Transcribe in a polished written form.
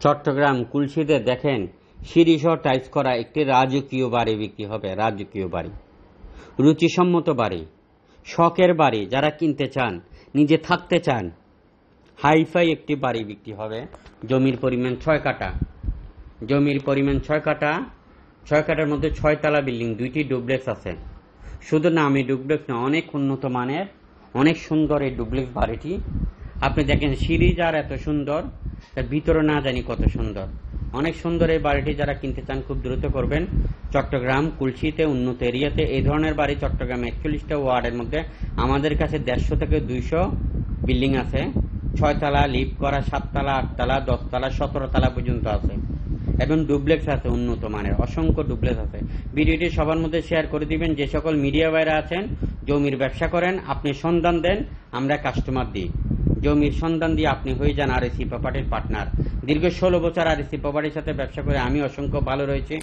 চট্টগ্রাম কুলশীতে দেখেন সিঁড়িসহ টাইলস করা একটি রাজকীয় বাড়ি বিক্রি হবে। রাজকীয় বাড়ি, রুচিসম্মত বাড়ি, শখের বাড়ি, যারা কিনতে চান, নিজে থাকতে চান, হাইফাই একটি বাড়ি বিক্রি হবে। জমির পরিমাণ 6 কাঠা। জমির পরিমাণ 6 কাঠা। 6 কাঠার মধ্যে 6 তলা বিল্ডিং, 2টি ডুপ্লেক্স আছে। শুধু নামে ডুপ্লেক্স না, অনেক উন্নত মানের, অনেক সুন্দর এই ডুপ্লেক্স বাড়িটি। আপনি দেখেন সিঁড়ি যার এত সুন্দর, তার ভিতরে না জানি কত সুন্দর। অনেক সুন্দর এই বাড়িটি, যারা কিনতে চান খুব দ্রুত করবেন। চট্টগ্রাম কুলশীতে, উন্নত এরিয়াতে এই ধরনের বাড়ি চট্টগ্রামে 41টা ওয়ার্ডের মধ্যে আমাদের কাছে 150 থেকে 200 বিল্ডিং আছে। 6 তলা, লিফট করা, 7 তলা, 8 তলা, 10 তলা, 17 তলা পর্যন্ত আছে। এবং ডুপ্লেক্স আছে উন্নত মানের, অসংখ্য ডুপ্লেক্স আছে। ভিডিওটি সবার মধ্যে শেয়ার করে দিবেন। যে সকল মিডিয়া ভাইরা আছেন, জমির ব্যবসা করেন, আপনি সন্ধান দেন, আমরা কাস্টমার দিই। জমির সন্ধান দিয়ে আপনি হয়ে যান আরএসি প্রপার্টির পার্টনার। দীর্ঘ 16 বছর আরএসি প্রপার্টির সাথে ব্যবসা করে আমি অসংখ্য ভালো রয়েছে।